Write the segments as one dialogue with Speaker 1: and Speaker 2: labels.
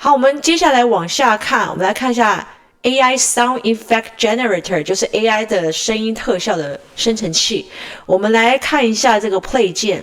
Speaker 1: 好，我们接下来往下看，我们来看一下 AI Sound Effect Generator， 就是 AI 的声音特效的生成器。我们来看一下这个 Play 键。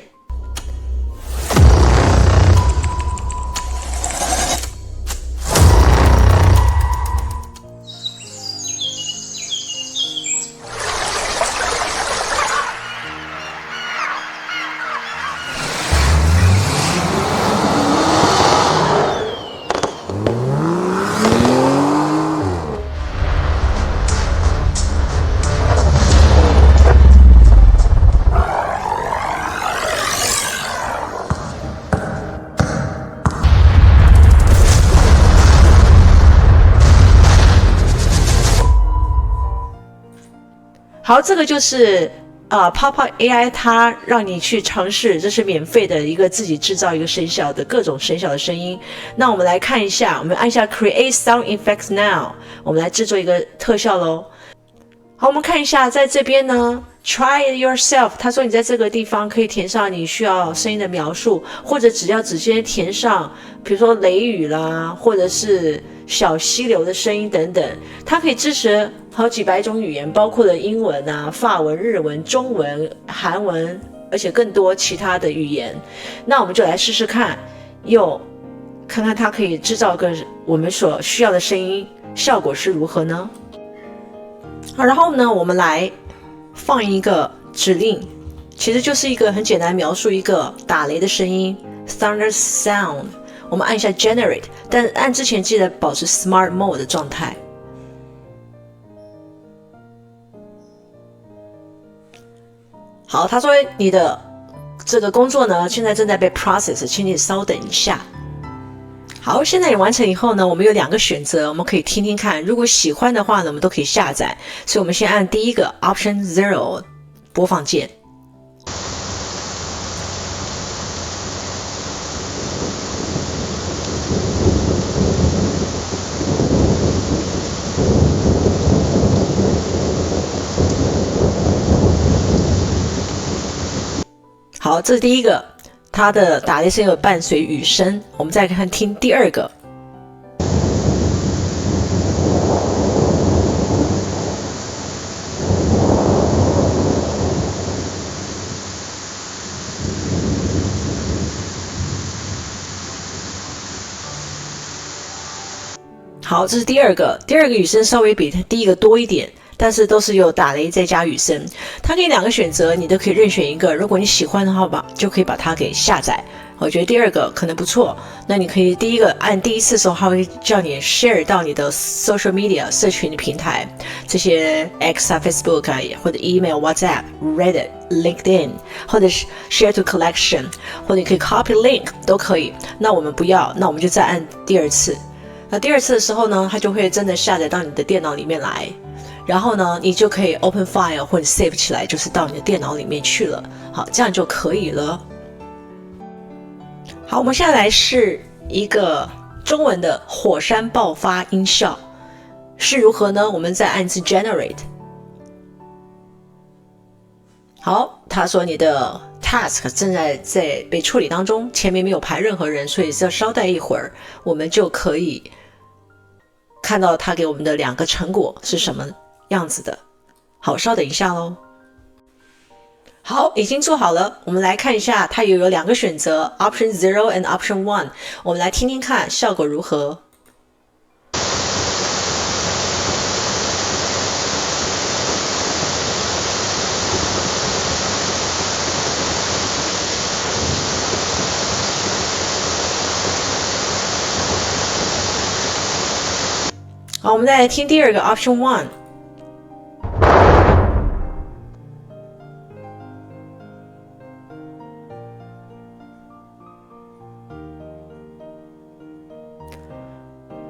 Speaker 1: 好，这个就是Papa AI， 它让你去尝试，这是免费的一个自己制造一个声效的各种声效的声音。那我们来看一下，我们按下 Create Sound Effects Now， 我们来制作一个特效咯。好，我们看一下，在这边呢 ，Try it yourself。他说你在这个地方可以填上你需要声音的描述，或者只要直接填上，比如说雷雨啦，或者是小溪流的声音等等。它可以支持好几百种语言，包括了英文啊、法文、日文、中文、韩文，而且更多其他的语言。那我们就来试试看，看看它可以制造个我们所需要的声音，效果是如何呢？好，然后呢，我们来放一个指令，其实就是一个很简单描述一个打雷的声音 ，thunder sound。我们按一下 Generate， 但按之前记得保持 Smart Mode 的状态。好，他说你的这个工作呢，现在正在被 process， 请你稍等一下。好，现在你完成以后呢，我们有2个选择，我们可以听听看。如果喜欢的话呢，我们都可以下载。所以我们先按第一个 Option 0播放键。好，这是第一个。它的打雷声有伴随雨声，我们再看听第2个。好，这是第2个，第2个雨声稍微比第一个多一点。但是都是有打雷再加雨声，它给你2个选择，你都可以任选一个。如果你喜欢的话吧，就可以把它给下载。我觉得第2个可能不错，那你可以第一个按第一次的时候，它会叫你 share 到你的 social media 社群的平台，这些 X 啊、Facebook 啊，或者 email、WhatsApp、Reddit、LinkedIn， 或者是 share to collection， 或者你可以 copy link 都可以。那我们不要，那我们就再按第2次。那第2次的时候呢，它就会真的下载到你的电脑里面来。然后呢，你就可以 open file 或者 save 起来，就是到你的电脑里面去了。好，这样就可以了。好，我们现在来试一个中文的火山爆发音效是如何呢？我们再按字 generate。好，他说你的 task 正在被处理当中，前面没有排任何人，所以要稍待一会儿，我们就可以看到他给我们的2个成果是什么样子的。好，稍等一下咯。好，已经做好了，我们来看一下，它也有2个选择 Option 0 and Option 1， 我们来听听看效果如何。好，我们再来听第2个 Option 1。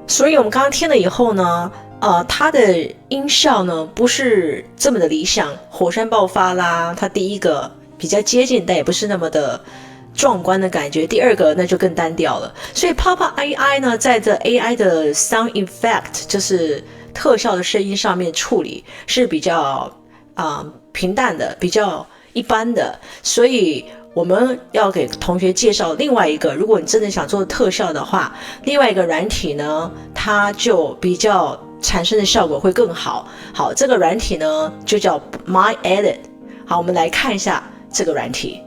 Speaker 1: 所以我们刚刚听了以后呢，它的音效呢不是这么的理想，火山爆发啦，它第一个比较接近，但也不是那么的壮观的感觉。第2个那就更单调了。所以 Papa AI 呢，在这 AI 的 Sound Effect 就是特效的声音上面处理是比较平淡的，比较一般的。所以我们要给同学介绍另外一个，如果你真的想做特效的话，另外一个软体呢，它就比较产生的效果会更好。好，这个软体呢就叫 MyEdit。好，我们来看一下这个软体。